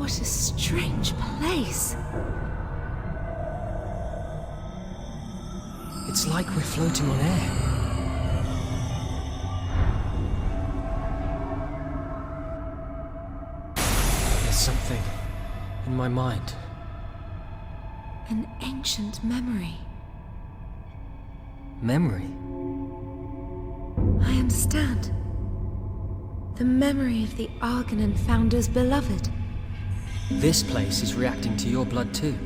What a strange place. It's like we're floating on air. There's something in my mind. An ancient memory. Memory? I understand. The memory of the Argonan founder's beloved. This place is reacting to your blood too.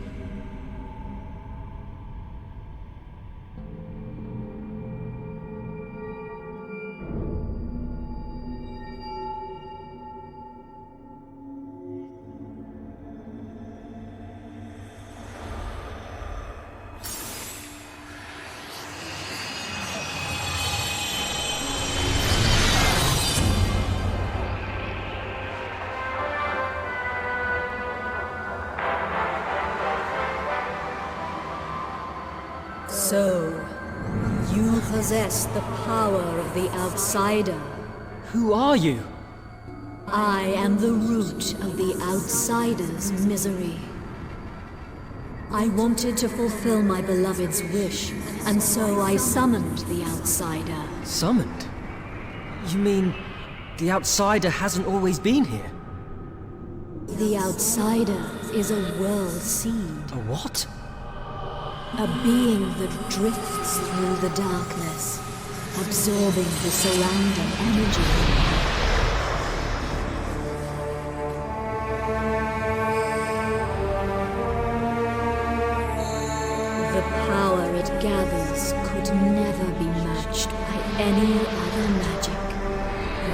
So, you possess the power of the outsider. Who are you? I am the root of the outsider's misery. I wanted to fulfill my beloved's wish, and so I summoned the outsider. Summoned? You mean the outsider hasn't always been here? The outsider is a world seed. A what? A being that drifts through the darkness, absorbing the surrounding energy. The power it gathers could never be matched by any other magic.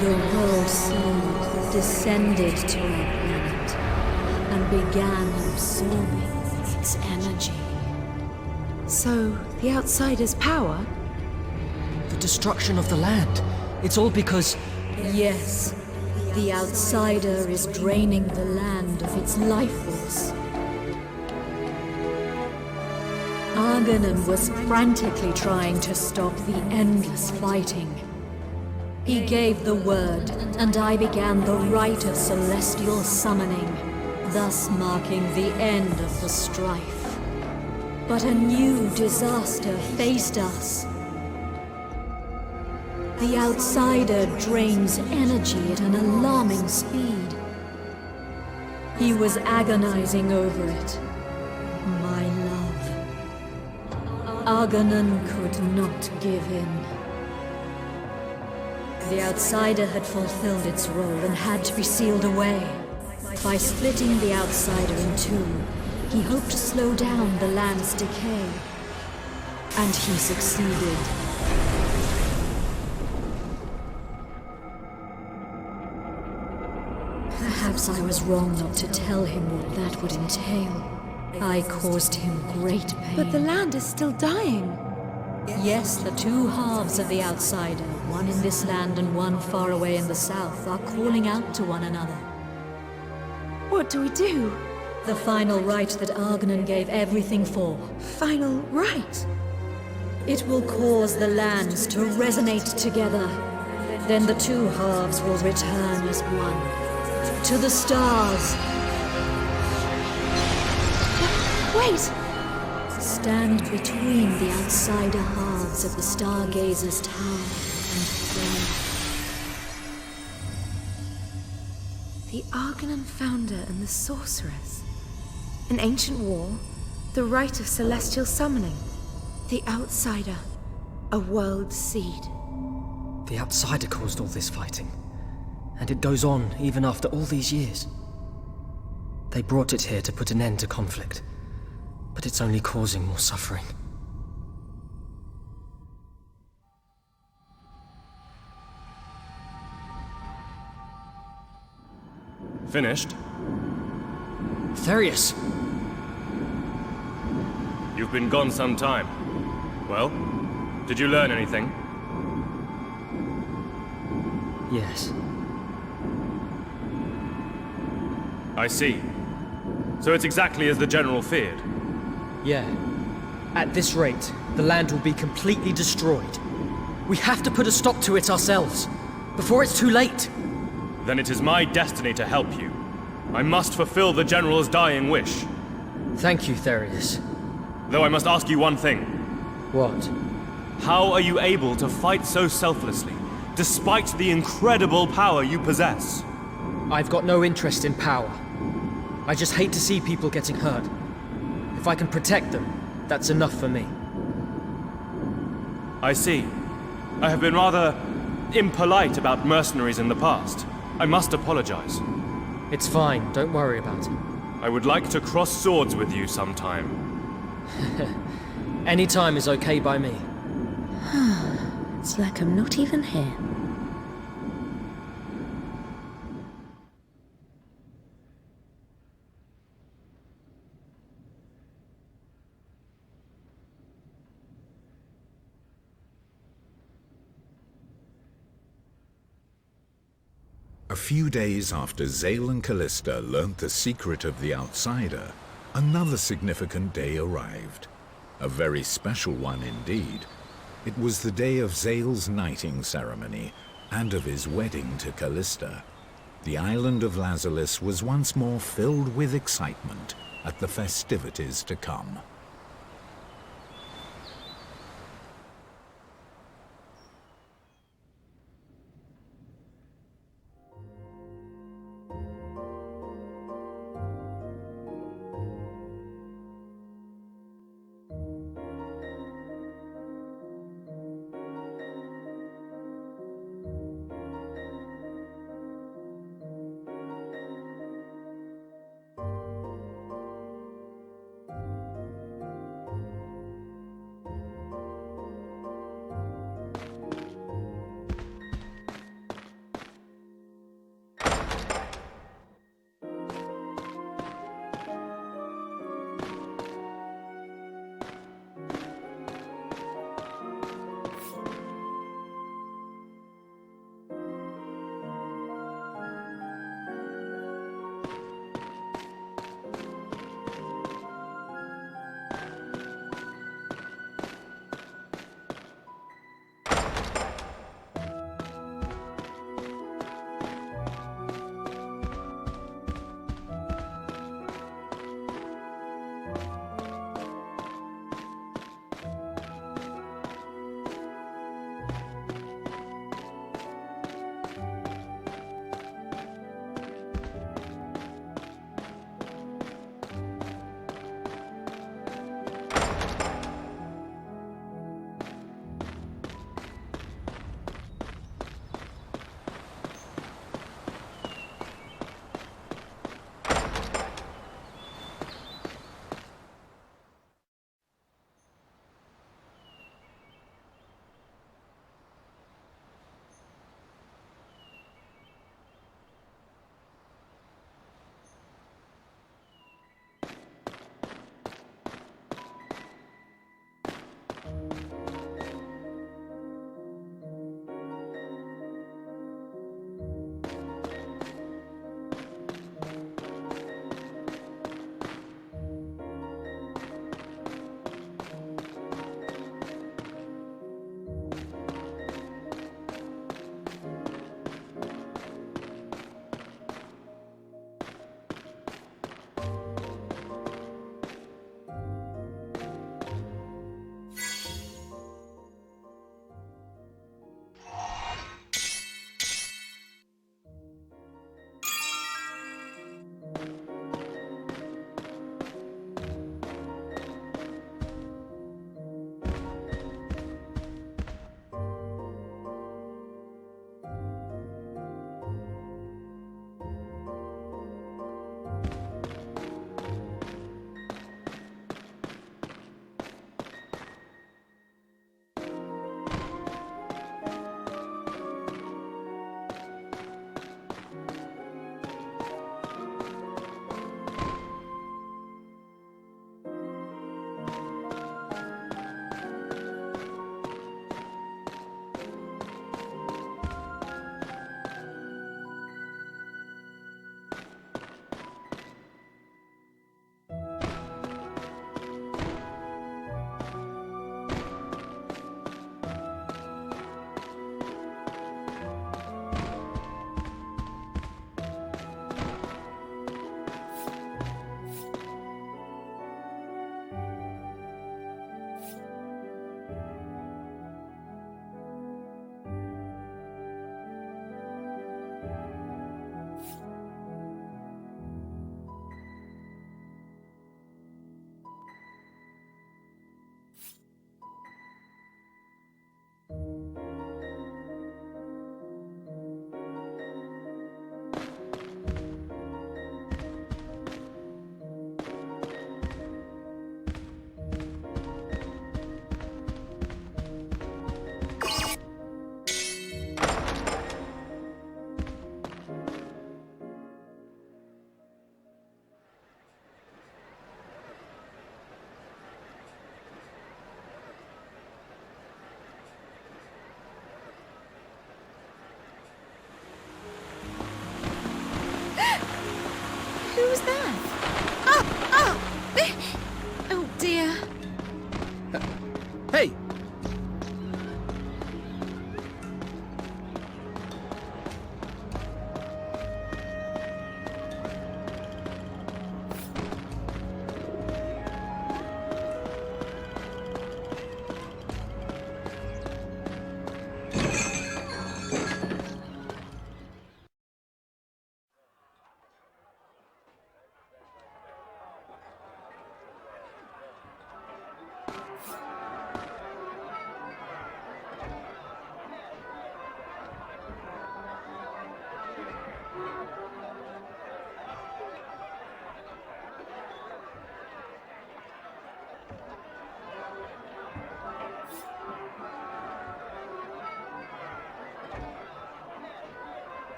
The world seed descended to our planet and began absorbing its energy. So, the outsider's power? The destruction of the land. It's all because... Yes, the outsider is draining the land of its life force. Argonan was frantically trying to stop the endless fighting. He gave the word, and I began the rite of celestial summoning, thus marking the end of the strife. But a new disaster faced us. The outsider drains energy at an alarming speed. He was agonizing over it. My love. Argonan could not give in. The outsider had fulfilled its role and had to be sealed away. By splitting the outsider in two, he hoped to slow down the land's decay. And he succeeded. Perhaps I was wrong not to tell him what that would entail. I caused him great pain. But the land is still dying. Yes, the two halves of the outsider, one in this land and one far away in the south, are calling out to one another. What do we do? The final rite that Argonan gave everything for. Final rite? It will cause the lands to resonate together. Then the two halves will return as one. To the stars. Wait! Stand between the outsider halves of the Stargazer's tower and pray. The Argonan founder and the sorceress. An ancient war, the rite of celestial summoning. The outsider, a world seed. The outsider caused all this fighting. And it goes on even after all these years. They brought it here to put an end to conflict. But it's only causing more suffering. Finished? Therius! You've been gone some time. Well, did you learn anything? Yes. I see. So it's exactly as the General feared. Yeah. At this rate, the land will be completely destroyed. We have to put a stop to it ourselves, before it's too late. Then it is my destiny to help you. I must fulfill the General's dying wish. Thank you, Therius. Though I must ask you one thing. What? How are you able to fight so selflessly, despite the incredible power you possess? I've got no interest in power. I just hate to see people getting hurt. If I can protect them, that's enough for me. I see. I have been rather impolite about mercenaries in the past. I must apologize. It's fine, don't worry about it. I would like to cross swords with you sometime. Any time is okay by me. It's like I'm not even here. A few days after Zale and Callista learnt the secret of the outsider, another significant day arrived. A very special one indeed. It was the day of Zale's knighting ceremony and of his wedding to Callista. The island of Lazarus was once more filled with excitement at the festivities to come.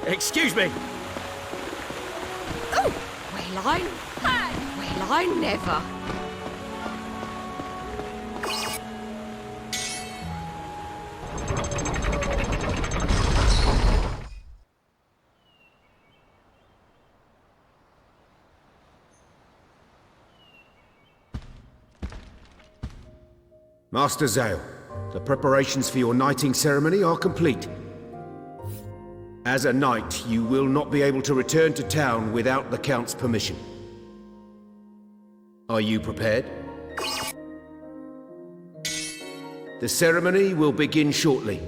Excuse me! Oh, well, I never. Master Zale, the preparations for your knighting ceremony are complete. As a knight, you will not be able to return to town without the Count's permission. Are you prepared? The ceremony will begin shortly.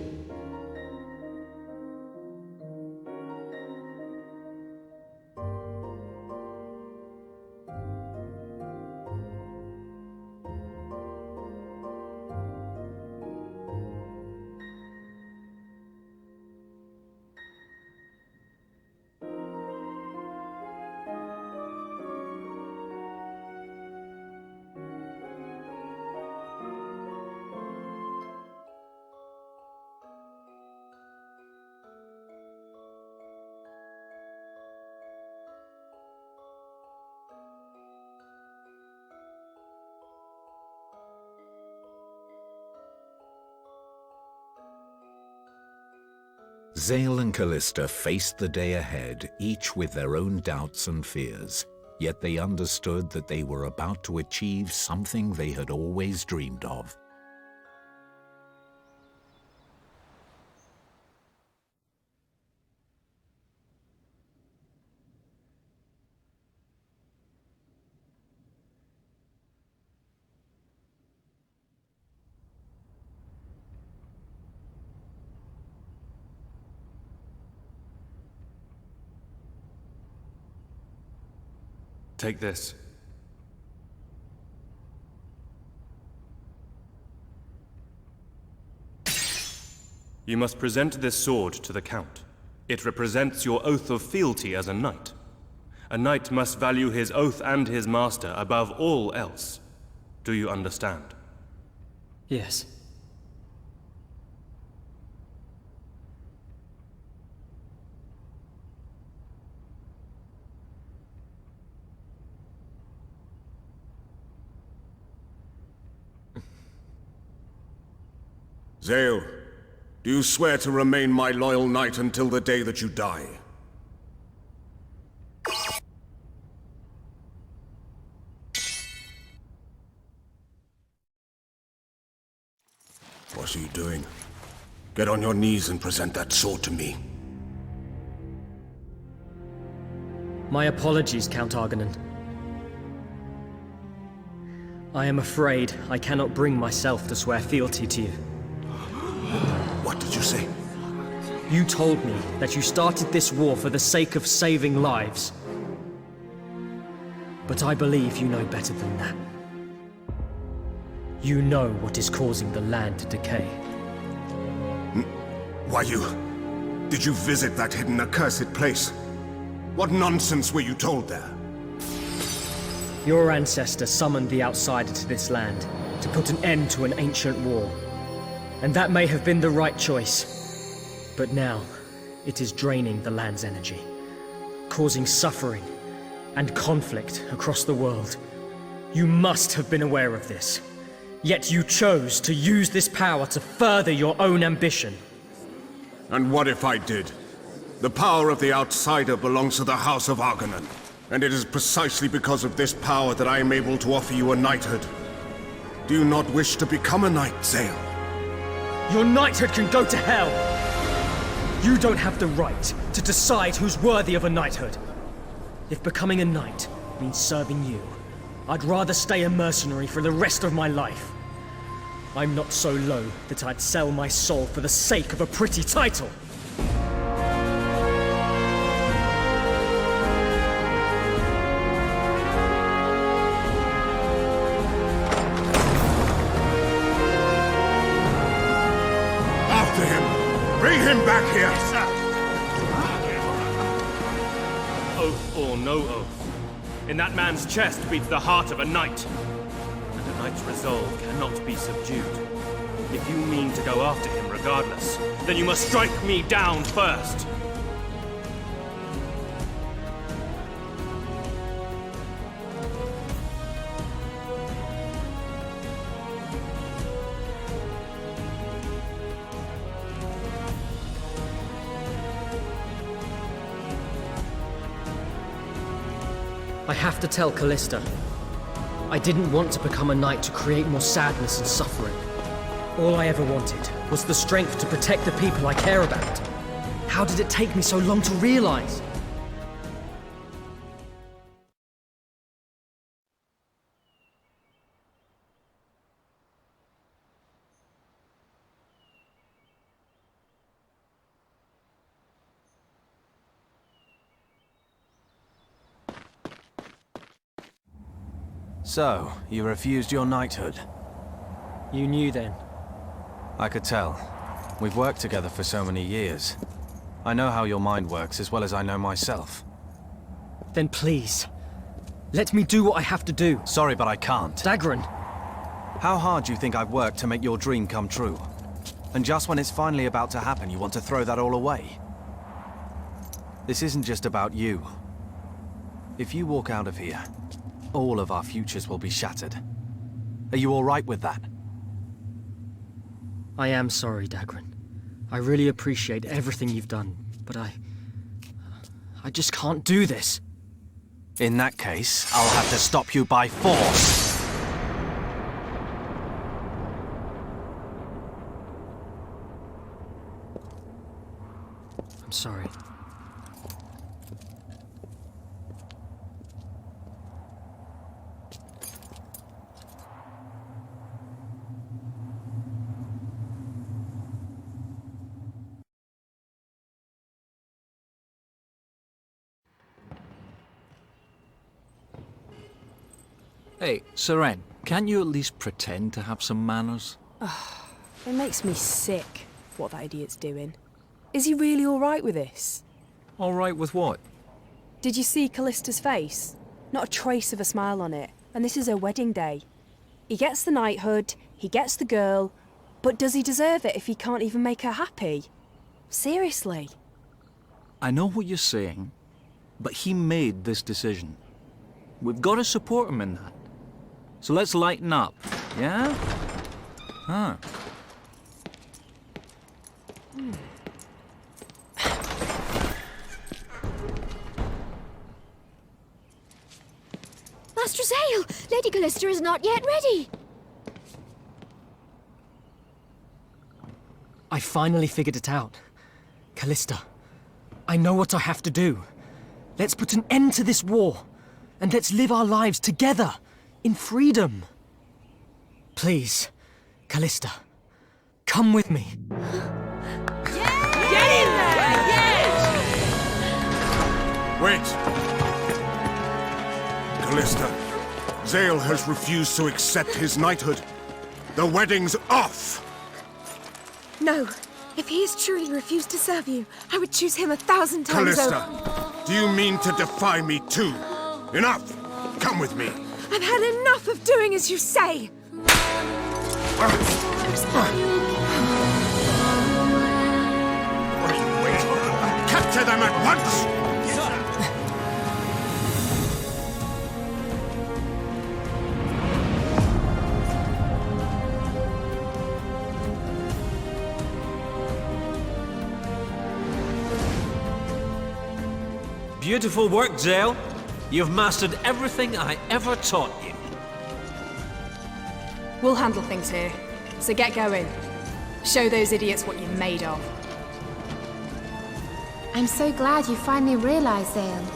Zale and Callista faced the day ahead, each with their own doubts and fears. Yet they understood that they were about to achieve something they had always dreamed of. Take this. You must present this sword to the Count. It represents your oath of fealty as a knight. A knight must value his oath and his master above all else. Do you understand? Yes. Zale, do you swear to remain my loyal knight until the day that you die? What are you doing? Get on your knees and present that sword to me. My apologies, Count Argonan. I am afraid I cannot bring myself to swear fealty to you. What did you say? You told me that you started this war for the sake of saving lives. But I believe you know better than that. You know what is causing the land to decay. Why did you visit that hidden accursed place? What nonsense were you told there? Your ancestor summoned the outsider to this land to put an end to an ancient war. And that may have been the right choice. But now, it is draining the land's energy, causing suffering and conflict across the world. You must have been aware of this. Yet you chose to use this power to further your own ambition. And what if I did? The power of the outsider belongs to the House of Argonan. And it is precisely because of this power that I am able to offer you a knighthood. Do you not wish to become a knight, Zale? Your knighthood can go to hell! You don't have the right to decide who's worthy of a knighthood. If becoming a knight means serving you, I'd rather stay a mercenary for the rest of my life. I'm not so low that I'd sell my soul for the sake of a pretty title. After him! Bring him back here! Oath or no oath, in that man's chest beats the heart of a knight. And a knight's resolve cannot be subdued. If you mean to go after him regardless, then you must strike me down first. have to tell Callista. I didn't want to become a knight to create more sadness and suffering. All I ever wanted was the strength to protect the people I care about. How did it take me so long to realize? So, you refused your knighthood? You knew then. I could tell. We've worked together for so many years. I know how your mind works as well as I know myself. Then please, let me do what I have to do. Sorry, but I can't. Dagran! How hard do you think I've worked to make your dream come true? And just when it's finally about to happen, you want to throw that all away? This isn't just about you. If you walk out of here, all of our futures will be shattered. Are you all right with that? I am sorry, Dagran. I really appreciate everything you've done, but I just can't do this. In that case, I'll have to stop you by force. I'm sorry. Hey, Seren, can't you at least pretend to have some manners? It makes me sick, what that idiot's doing. Is he really alright with this? All right with what? Did you see Callista's face? Not a trace of a smile on it, and this is her wedding day. He gets the knighthood, he gets the girl, but does he deserve it if he can't even make her happy? Seriously? I know what you're saying, but he made this decision. We've got to support him in that. So let's lighten up, yeah? Huh. Master Zale! Lady Callista is not yet ready! I finally figured it out. Callista, I know what I have to do. Let's put an end to this war, and let's live our lives together, in freedom. Please, Callista, come with me. Get in there! Yes! Wait! Callista, Zale has refused to accept his knighthood. The wedding's off! No. If he has truly refused to serve you, I would choose him 1,000 times Callista, over. do you mean to defy me too? Enough! Come with me. I've had enough of doing as you say. Capture them at once! Beautiful work, Zale. You've mastered everything I ever taught you. We'll handle things here, so get going. Show those idiots what you're made of. I'm so glad you finally realized, Zale.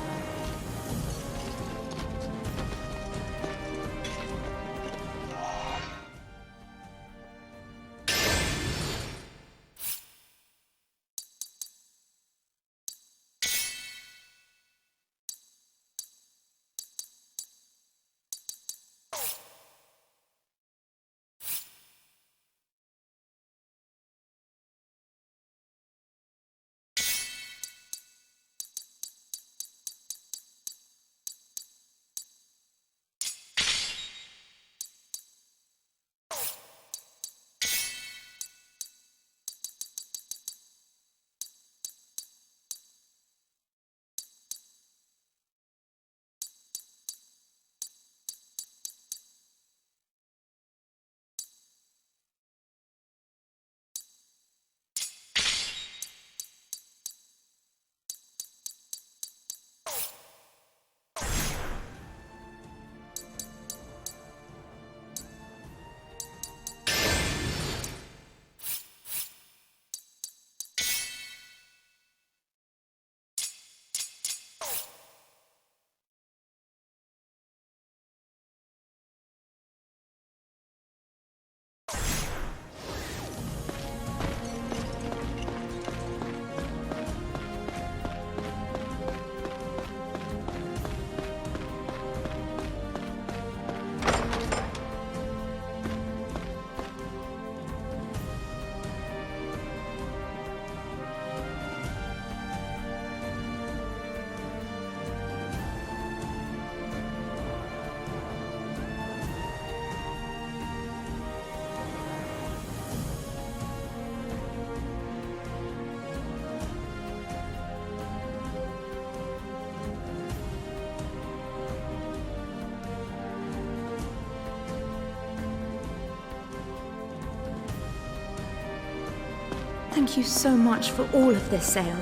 Thank you so much for all of this, Zale.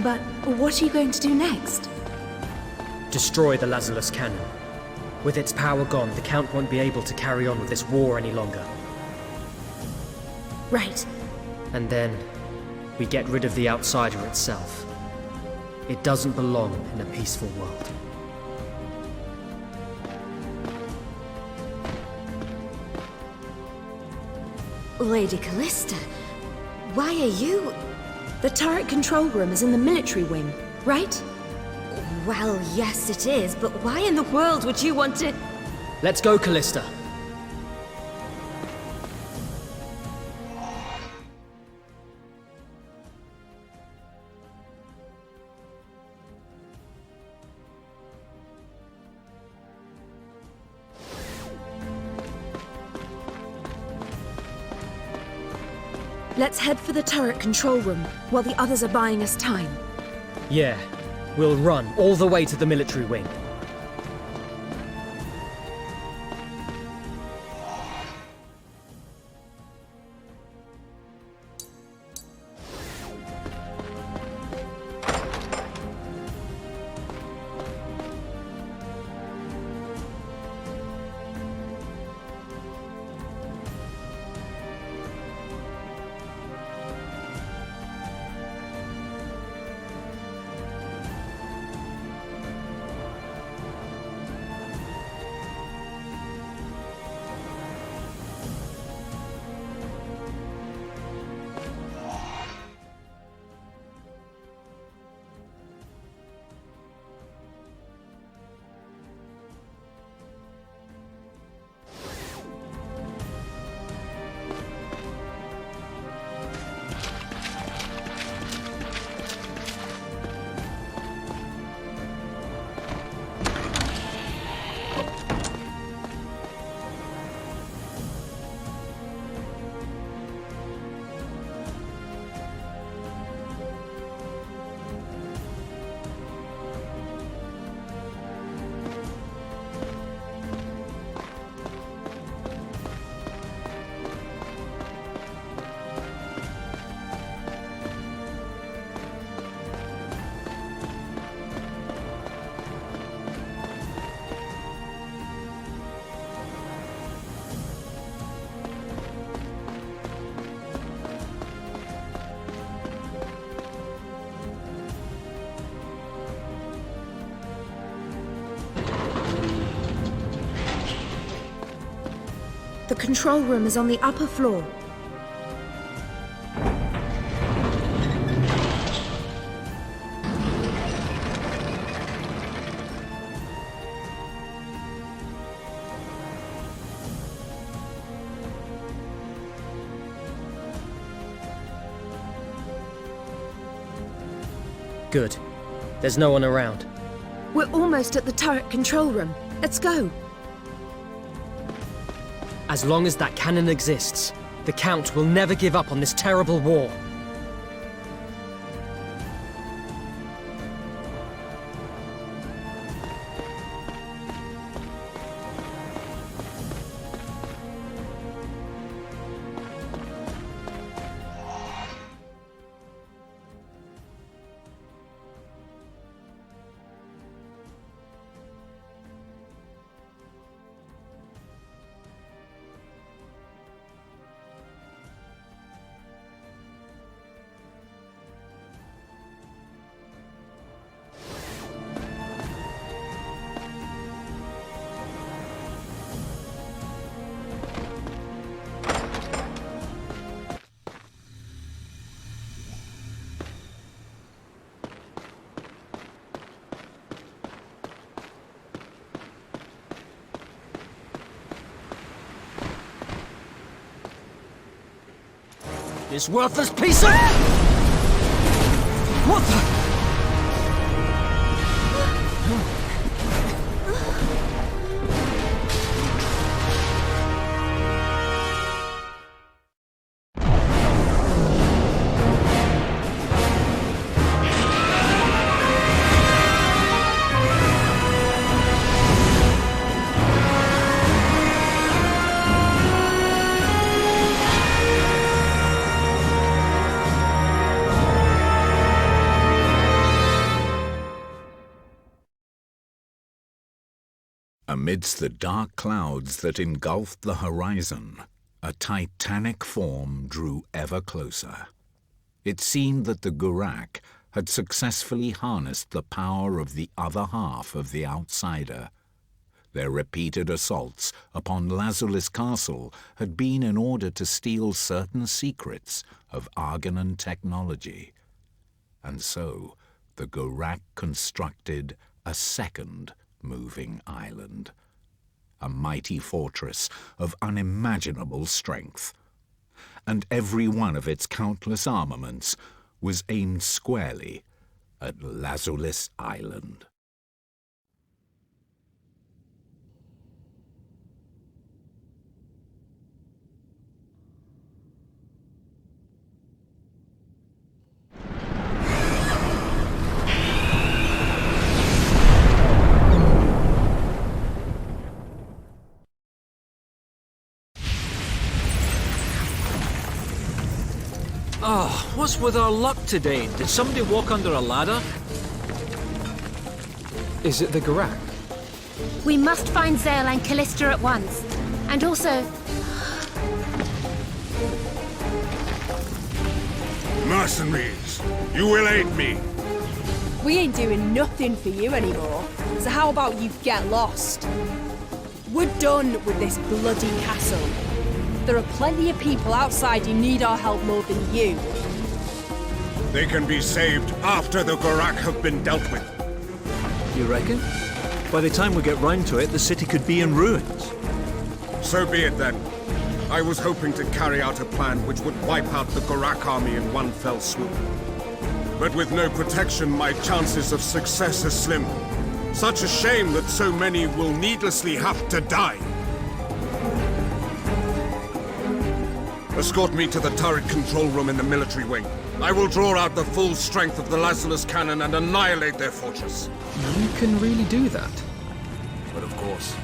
But what are you going to do next? Destroy the Lazarus cannon. With its power gone, the Count won't be able to carry on with this war any longer. Right. And then, we get rid of the outsider itself. It doesn't belong in a peaceful world. Lady Callista, why are you... The turret control room is in the military wing, right? Well, yes it is, but why in the world would you want to... Let's go, Callista. Let's head for the turret control room, while the others are buying us time. Yeah, we'll run all the way to the military wing. The control room is on the upper floor. Good. There's no one around. We're almost at the turret control room. Let's go. As long as that cannon exists, the Count will never give up on this terrible war. This worthless piece of... What the... Amidst the dark clouds that engulfed the horizon, a titanic form drew ever closer. It seemed that the Gurak had successfully harnessed the power of the other half of the outsider. Their repeated assaults upon Lazulis Castle had been in order to steal certain secrets of Argonan technology. And so, the Gurak constructed a second moving island, a mighty fortress of unimaginable strength. And every one of its countless armaments was aimed squarely at Lazulis Island. Oh, what's with our luck today? Did somebody walk under a ladder? Is it the Gurak? We must find Zale and Callista at once. And also... Mercenaries, you will aid me. We ain't doing nothing for you anymore. So how about you get lost? We're done with this bloody castle. There are plenty of people outside who need our help more than you. They can be saved after the Gurak have been dealt with. You reckon? By the time we get round to it, the city could be in ruins. So be it then. I was hoping to carry out a plan which would wipe out the Gurak army in one fell swoop. But with no protection, my chances of success are slim. Such a shame that so many will needlessly have to die. Escort me to the turret control room in the military wing. I will draw out the full strength of the Lazulis cannon and annihilate their fortress. You can really do that? But of course,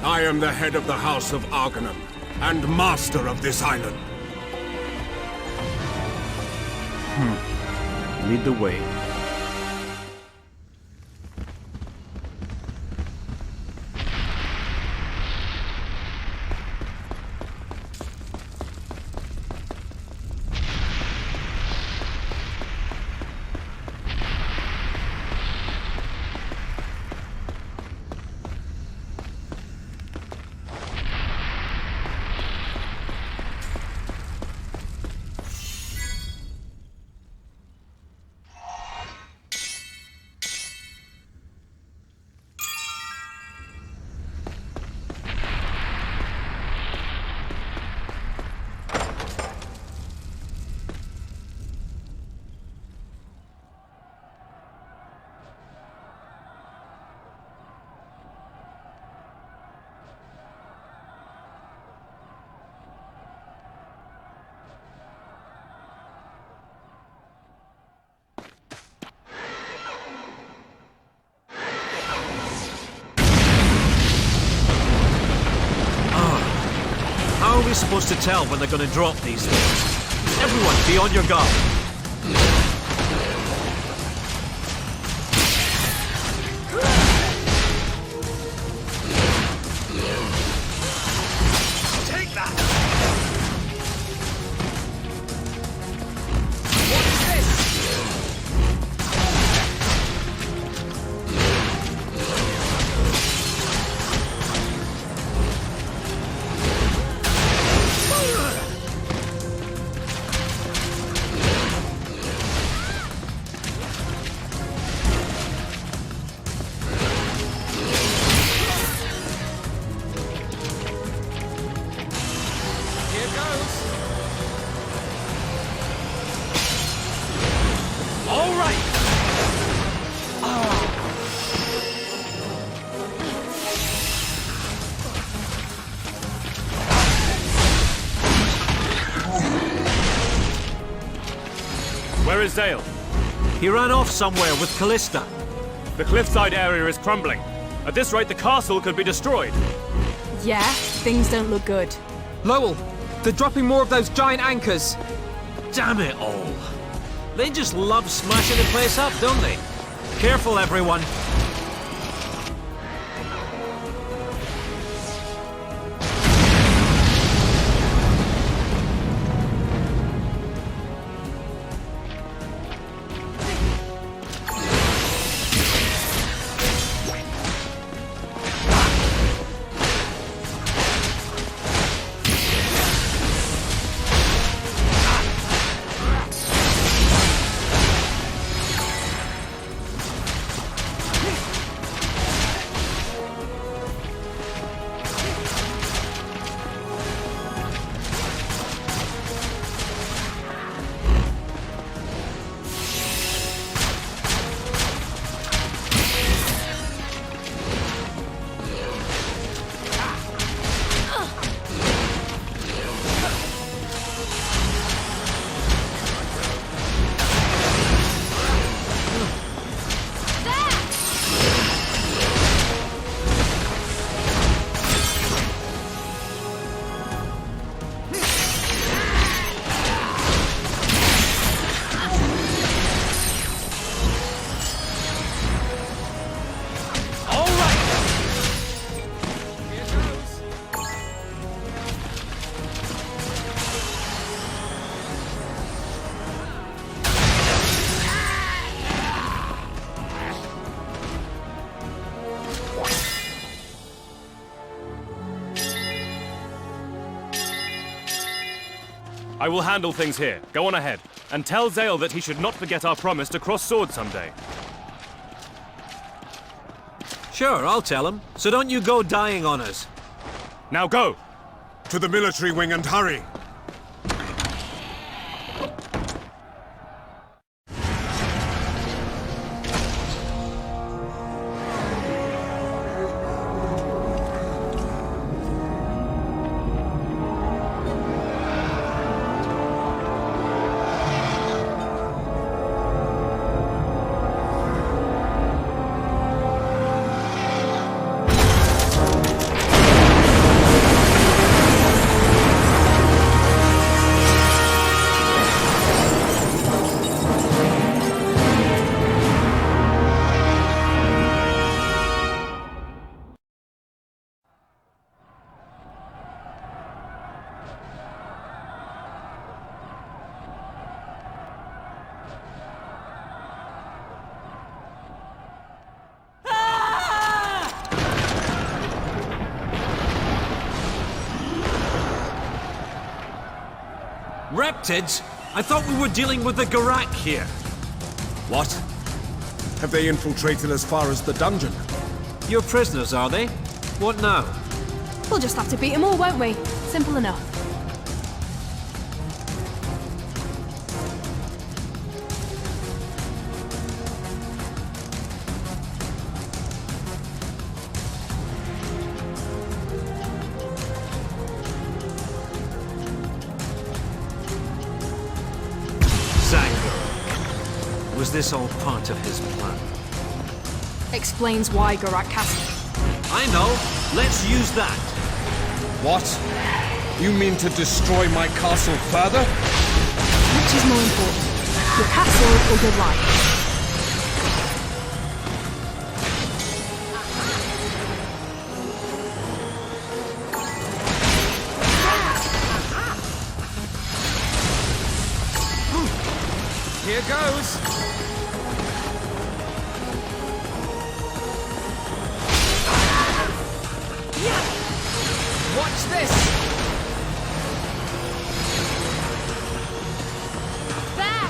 I am the head of the House of Argonan, and master of this island. Lead the way. How are we supposed to tell when they're going to drop these things? Everyone, be on your guard. Take that! Where is Zale? He ran off somewhere with Callista. The cliffside area is crumbling. At this rate, the castle could be destroyed. Yeah, things don't look good. Lowell, they're dropping more of those giant anchors. Damn it all. They just love smashing the place up, don't they? Careful, everyone. I will handle things here. Go on ahead. And tell Zale that he should not forget our promise to cross swords someday. Sure, I'll tell him. So don't you go dying on us. Now go! To the military wing and hurry! Reptids? I thought we were dealing with the Garak here. What? Have they infiltrated as far as the dungeon? Your prisoners, are they? What now? We'll just have to beat them all, won't we? Simple enough. Was this all part of his plan? Explains why Garak Castle. I know. Let's use that. What? You mean to destroy my castle further? Which is more important? Your castle or your life? Here goes! Watch this! There!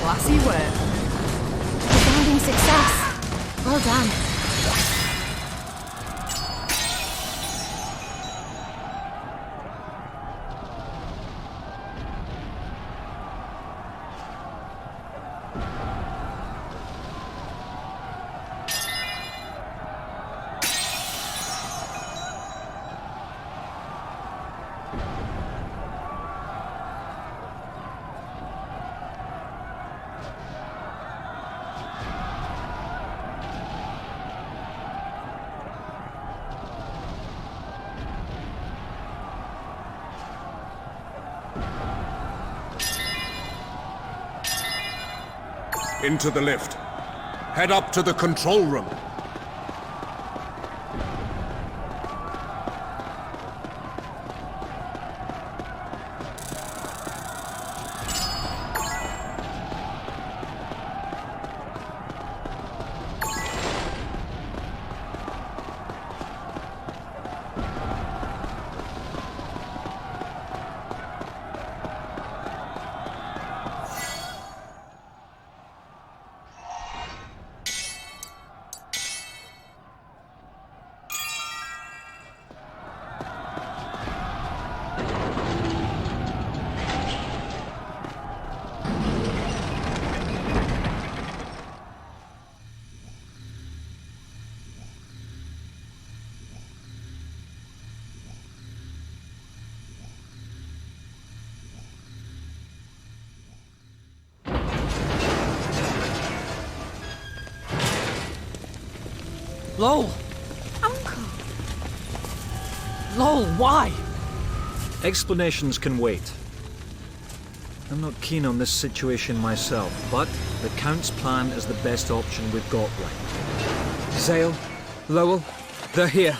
Classy work. Resounding success. Well done. Into the lift. Head up to the control room. Lowell! Uncle! Lowell, why? Explanations can wait. I'm not keen on this situation myself, but the Count's plan is the best option we've got right. Zale, Lowell, they're here.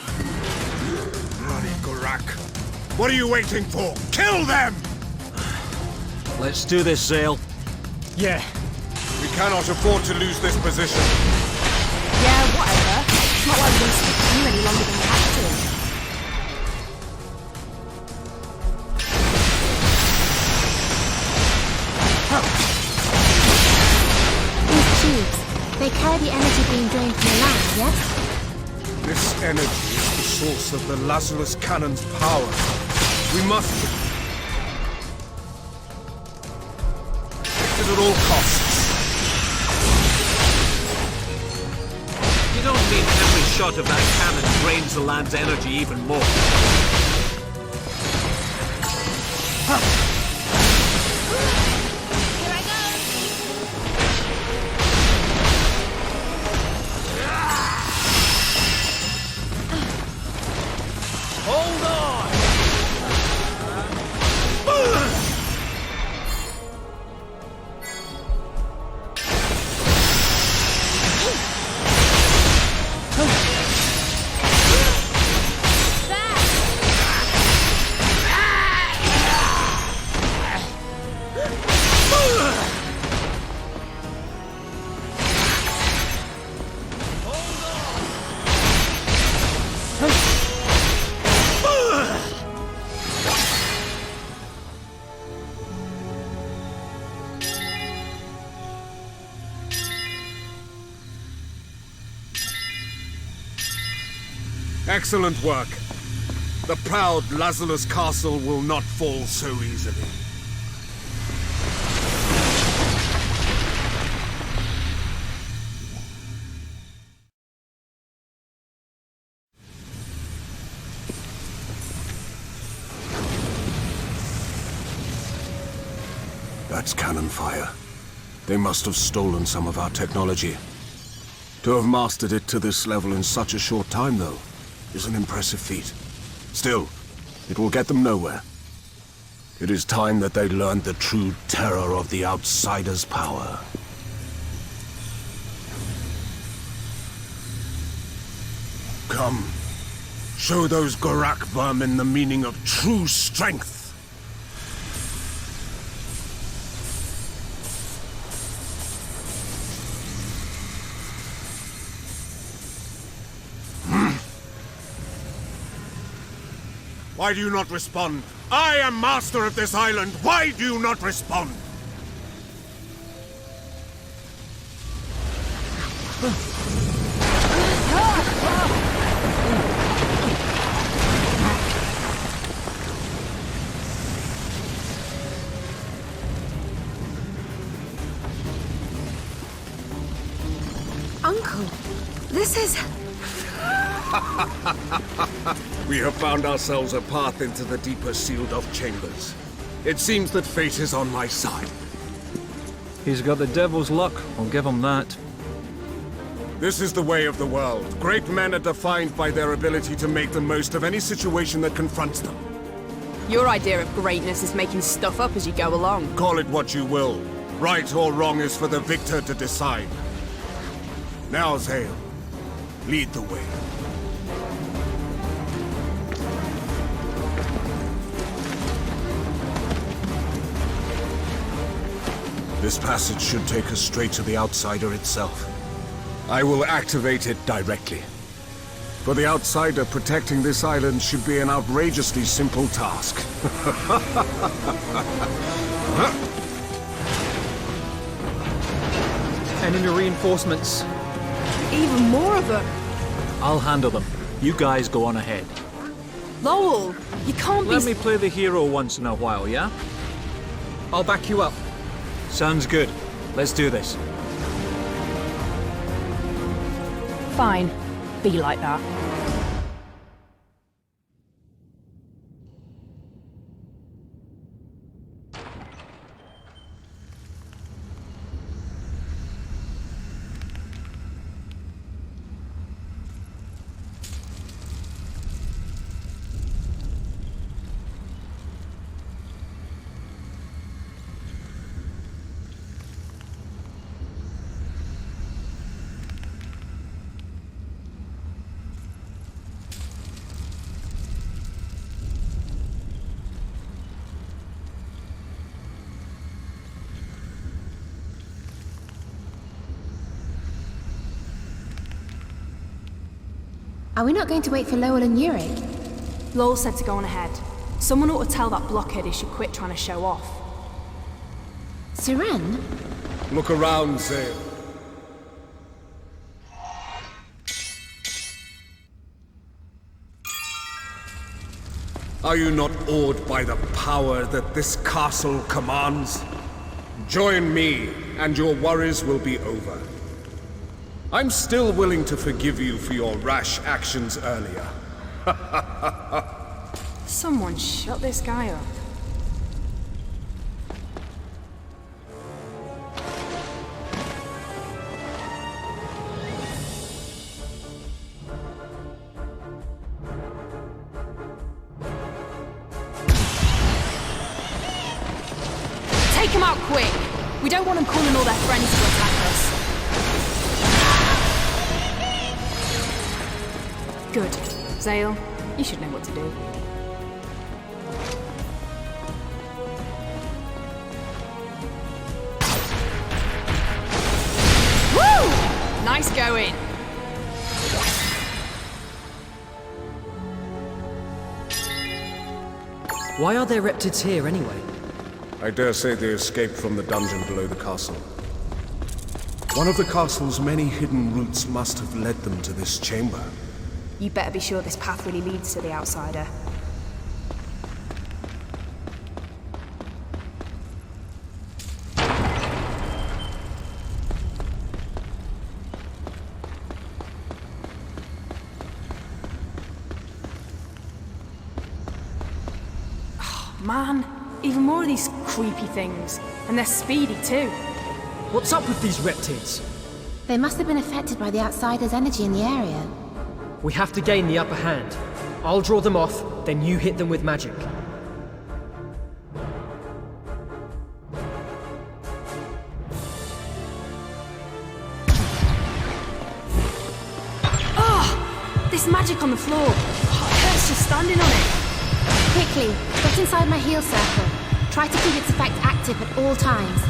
Bloody Gorak. What are you waiting for? Kill them! Let's do this, Zale. Yeah. We cannot afford to lose this position. Yeah, whatever. It's not like we're going to stick with you any longer than we have to. These tubes, they carry the energy being drained from the land, yes? This energy is the source of the Lazarus cannon's power. We must protect it at all costs. You don't mean every shot of that cannon drains the land's energy even more? Here I go! Hold on! Excellent work. The proud Lazarus castle will not fall so easily. That's cannon fire. They must have stolen some of our technology. To have mastered it to this level in such a short time, though, is an impressive feat. Still, it will get them nowhere. It is time that they learned the true terror of the Outsider's power. Come, show those Gorak vermin the meaning of true strength. Why do you not respond? I am master of this island. Why do you not respond? Uncle, this is... We have found ourselves a path into the deeper sealed-off chambers. It seems that fate is on my side. He's got the devil's luck, I'll give him that. This is the way of the world. Great men are defined by their ability to make the most of any situation that confronts them. Your idea of greatness is making stuff up as you go along. Call it what you will. Right or wrong is for the victor to decide. Now, Zale, lead the way. This passage should take us straight to the Outsider itself. I will activate it directly. For the Outsider, protecting this island should be an outrageously simple task. Enemy reinforcements. Even more of them. I'll handle them. You guys go on ahead. Lowell, you can't be... Let me play the hero once in a while, yeah? I'll back you up. Sounds good. Let's do this. Fine. Be like that. Are we not going to wait for Lowell and Yurik? Lowell said to go on ahead. Someone ought to tell that blockhead he should quit trying to show off. Siren? Look around, Zale. Are you not awed by the power that this castle commands? Join me, and your worries will be over. I'm still willing to forgive you for your rash actions earlier. Someone shut this guy up. Take him out quick! We don't want them calling all their friends to attack us. Good. Zale, you should know what to do. Woo! Nice going. Why are there reptids here anyway? I dare say they escaped from the dungeon below the castle. One of the castle's many hidden routes must have led them to this chamber. You better be sure this path really leads to the outsider. Oh, man, even more of these creepy things. And they're speedy too. What's up with these reptids? They must have been affected by the outsider's energy in the area. We have to gain the upper hand. I'll draw them off, then you hit them with magic. Oh! This magic on the floor! Oh, it hurts just standing on it! Quickly, get inside my heal circle. Try to keep its effect active at all times.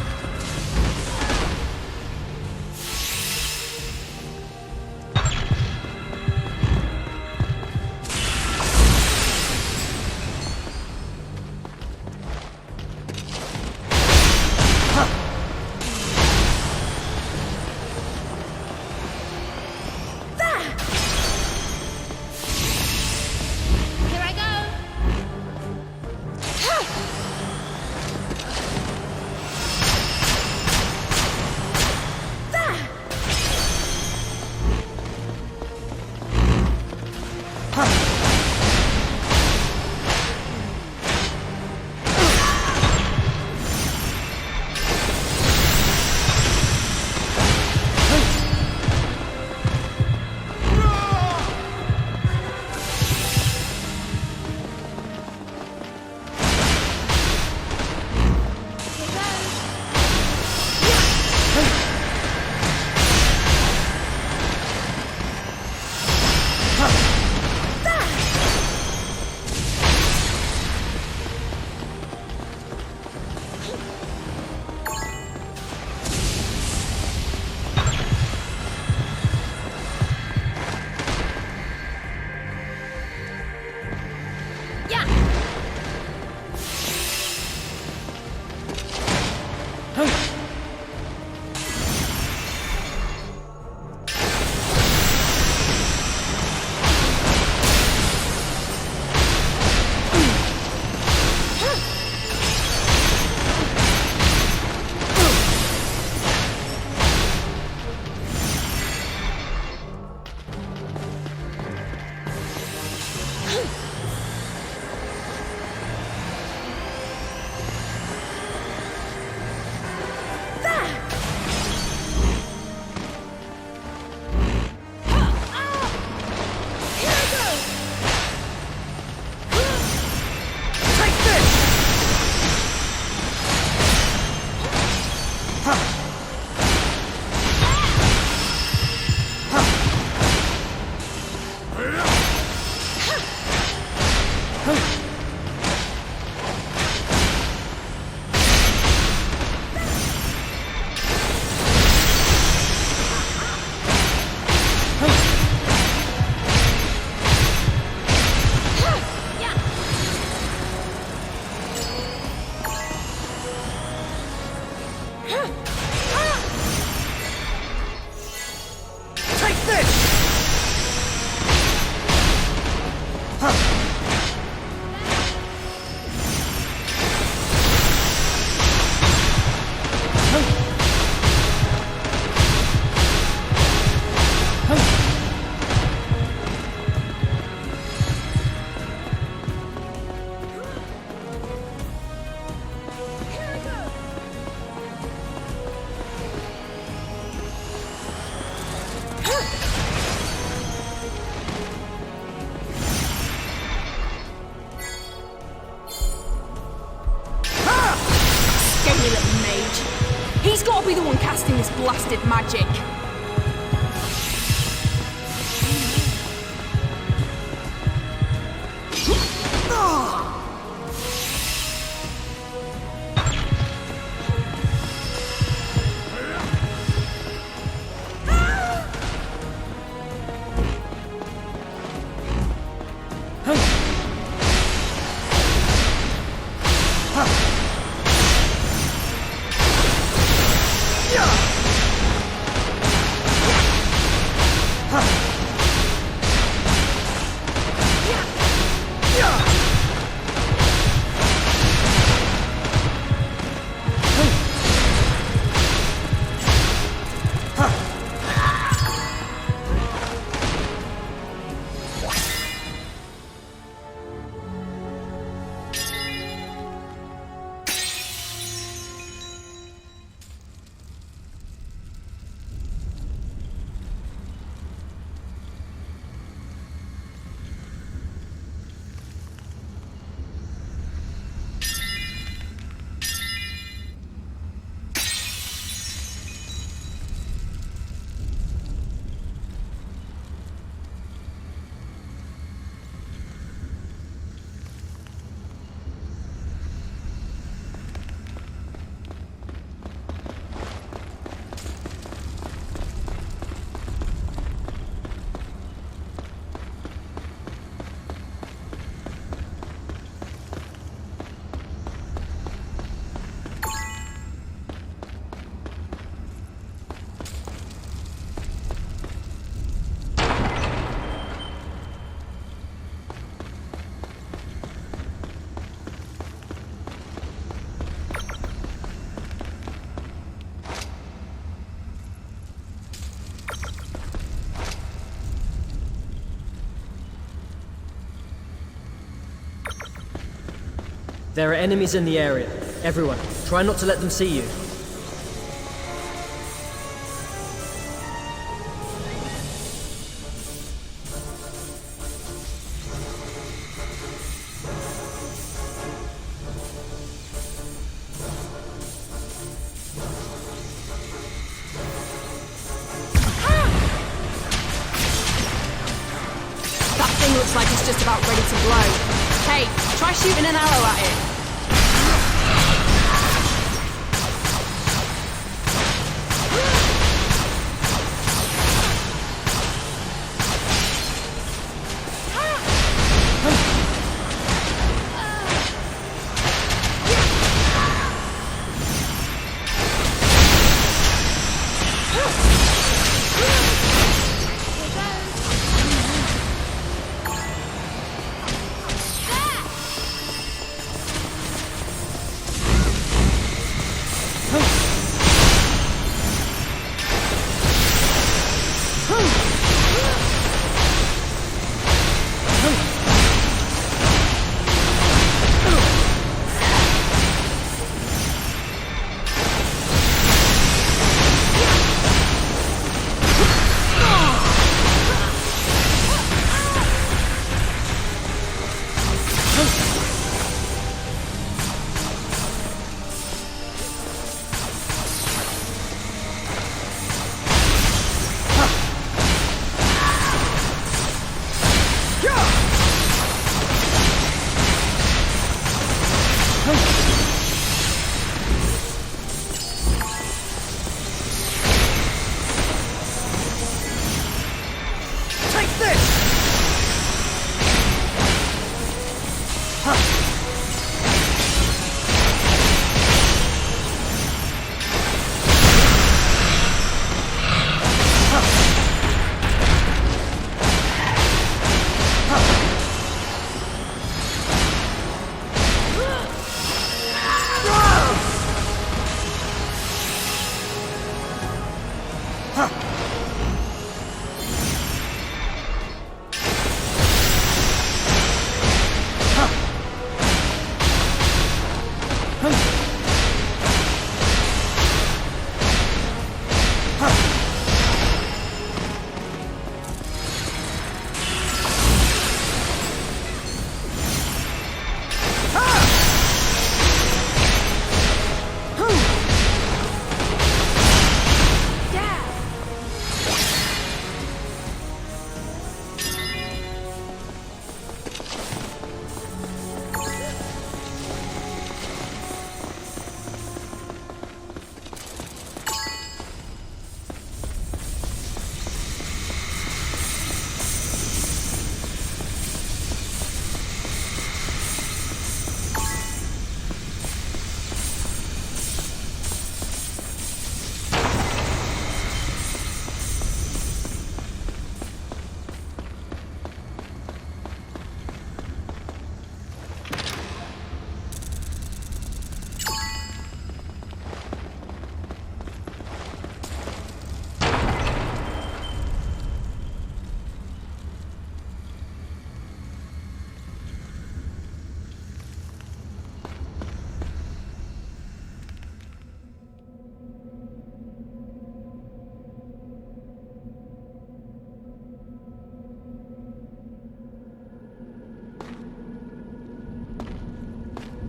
Take this! He's got to be the one casting this blasted magic. There are enemies in the area. Everyone, try not to let them see you. That thing looks like it's just about ready to blow. Hey, try shooting an arrow at it.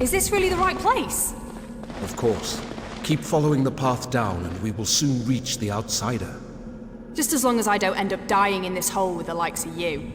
Is this really the right place? Of course. Keep following the path down and we will soon reach the outsider. Just as long as I don't end up dying in this hole with the likes of you.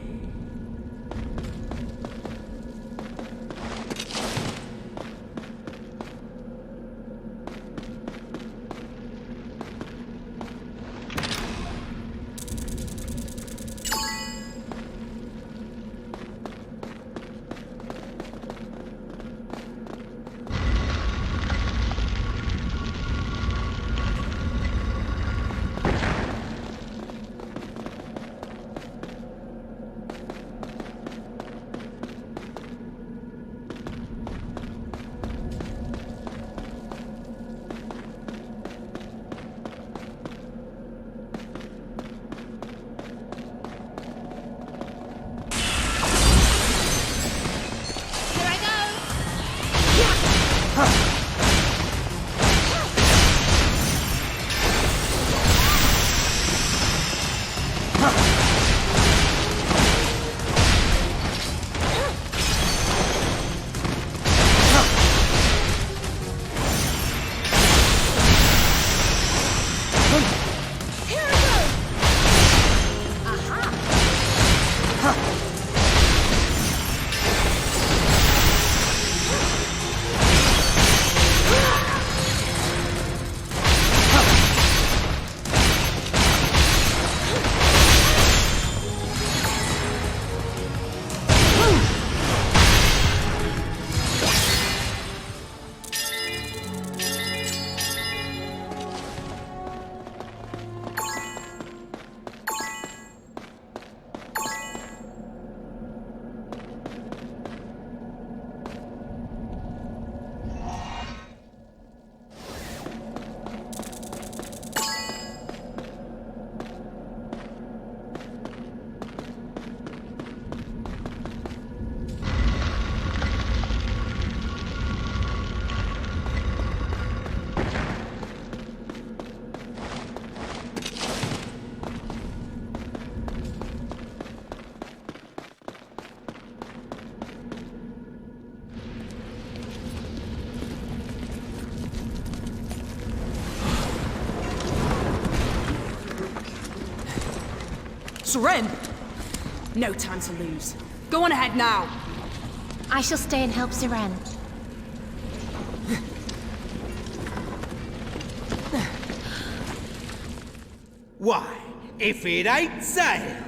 Soren! No time to lose. Go on ahead now. I shall stay and help Siren. Why, if it ain't Zale!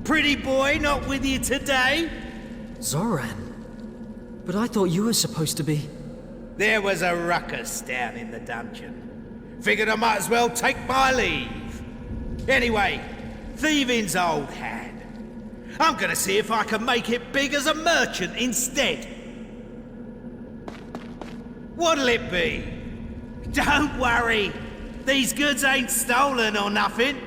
Pretty boy not with you today? Zoran? But I thought you were supposed to be... There was a ruckus down in the dungeon. Figured I might as well take my leave. Anyway, thieving's old hat. I'm gonna see if I can make it big as a merchant instead. What'll it be? Don't worry. These goods ain't stolen or nothing.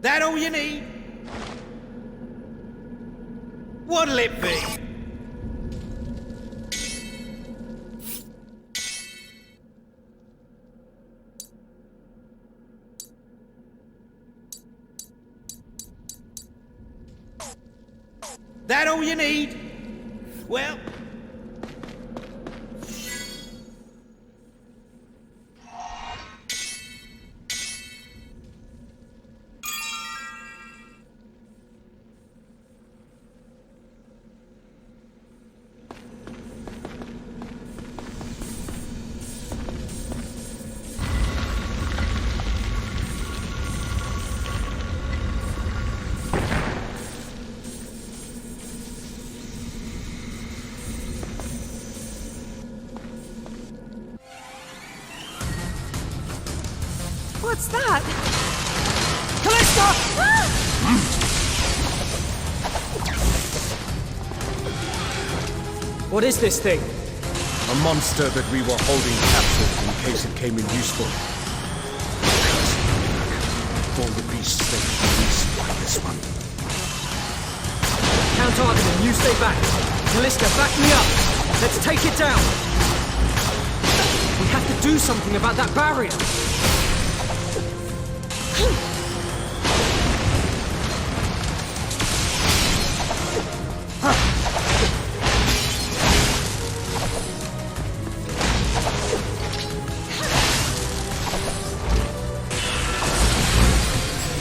That all you need? What'll it be? That all you need? Well... What's that? Callista! What is this thing? A monster that we were holding captive in case it came in useful. All the beasts they released by this one. Count Argon, you stay back. Callista, back me up. Let's take it down. We have to do something about that barrier.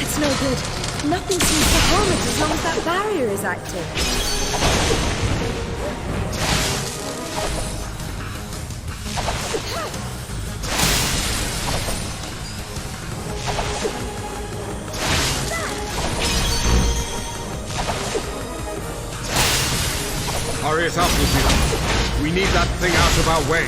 It's no good. Nothing seems to harm it as long as that barrier is active. Hurry it up, Lupita. We need that thing out of our way.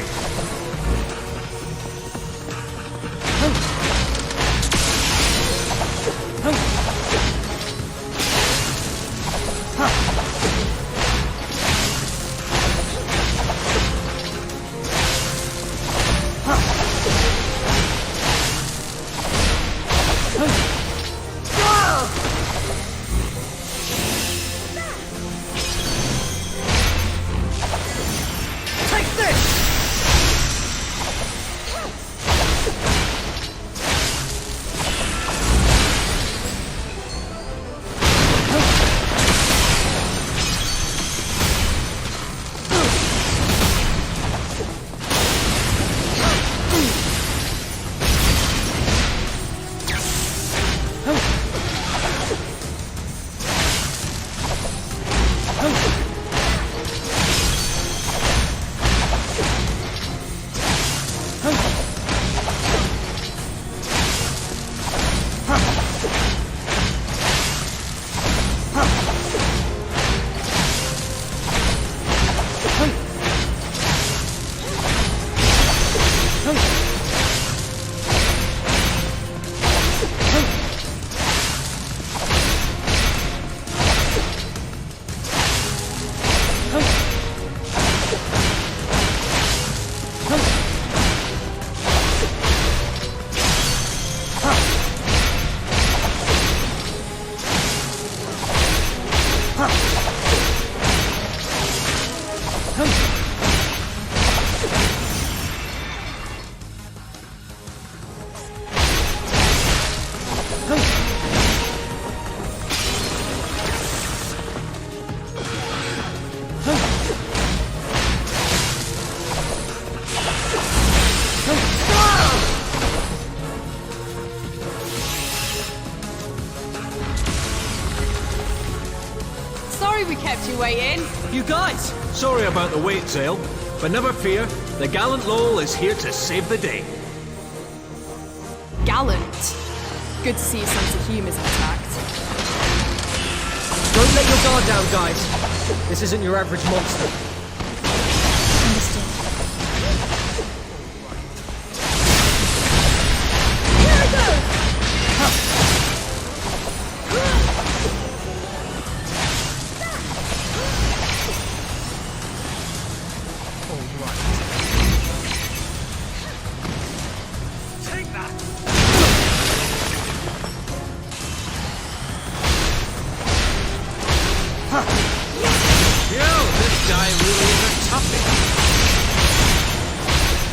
Sorry we kept you waiting. You guys! Sorry about the wait, Zale, but never fear, the gallant Lowell is here to save the day. Gallant. Good to see your sense of humour's intact. Don't let your guard down, guys. This isn't your average monster. Understood. Here I go!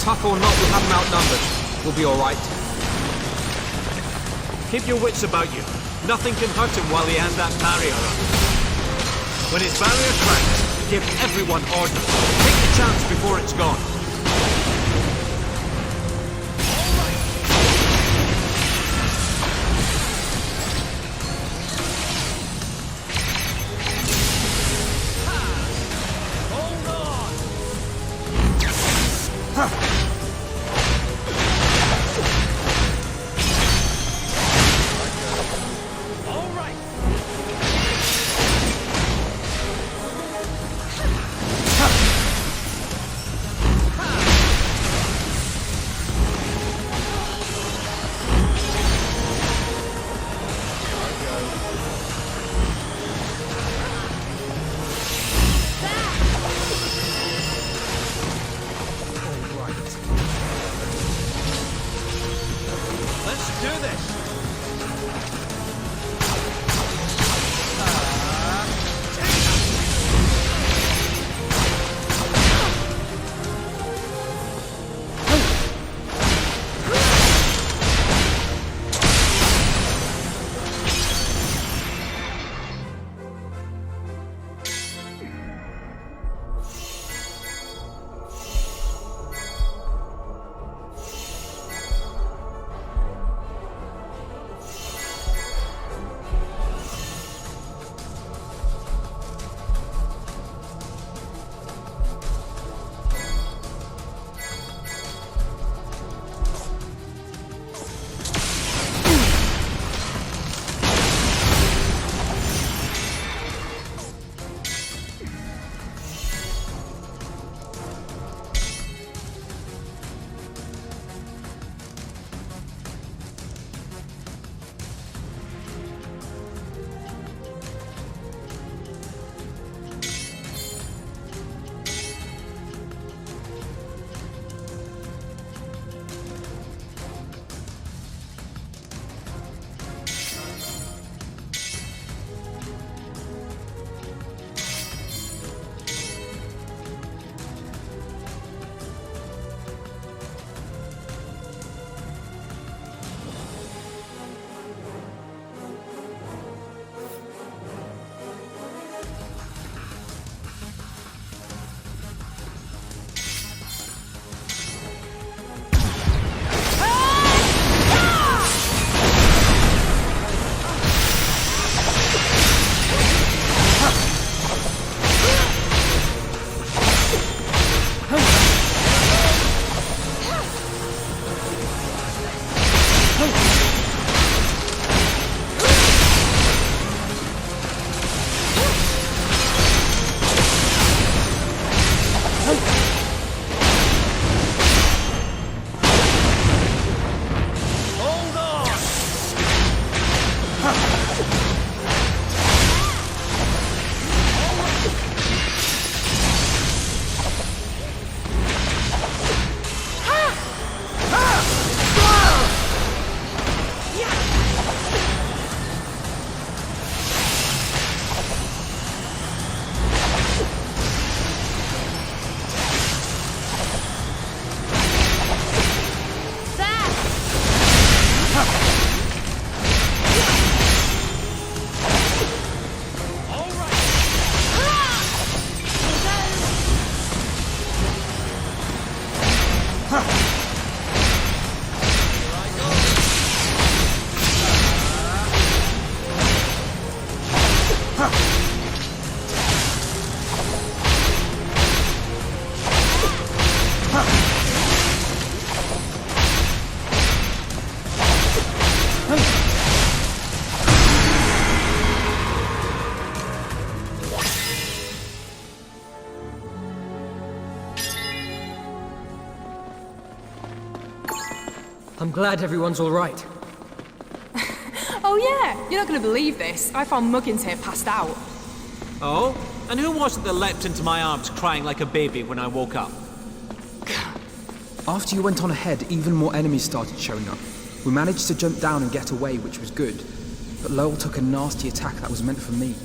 Tough or not, we'll have them outnumbered. We'll be alright. Keep your wits about you. Nothing can hurt him while he has that barrier up. When his barrier cracks, give everyone order. Take the chance before it's gone. I'm glad everyone's all right. Oh yeah, you're not going to believe this. I found Muggins here passed out. Oh? And who was it that leapt into my arms crying like a baby when I woke up? After you went on ahead, even more enemies started showing up. We managed to jump down and get away, which was good. But Lowell took a nasty attack that was meant for me.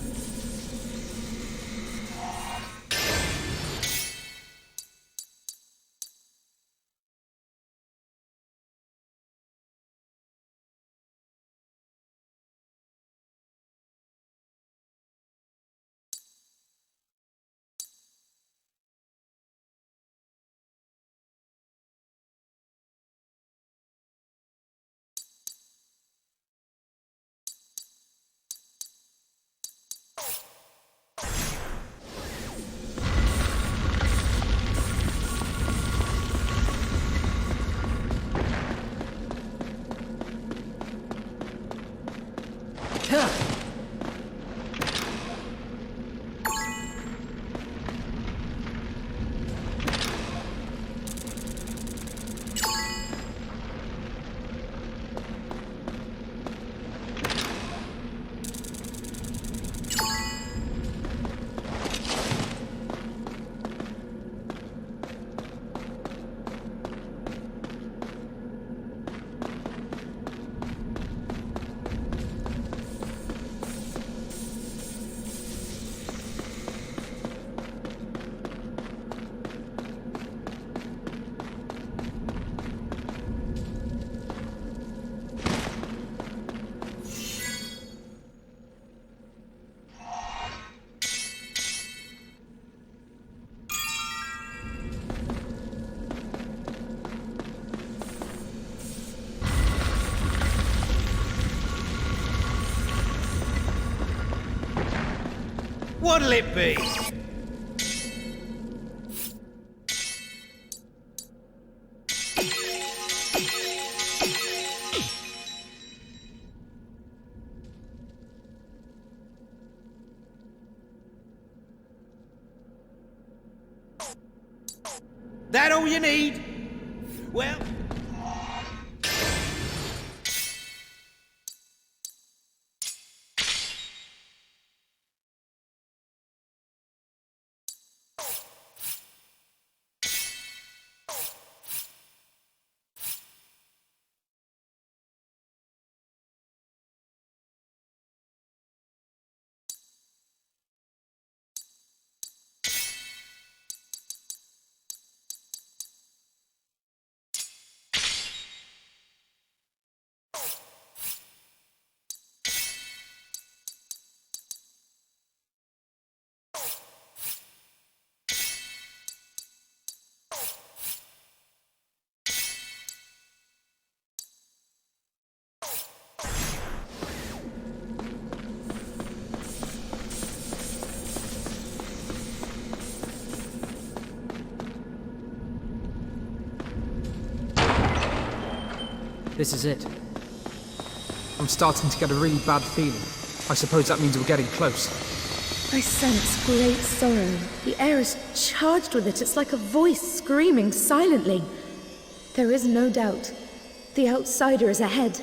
What'll it be? That all you need? Well... This is it. I'm starting to get a really bad feeling. I suppose that means we're getting close. I sense great sorrow. The air is charged with it. It's like a voice screaming silently. There is no doubt. The outsider is ahead.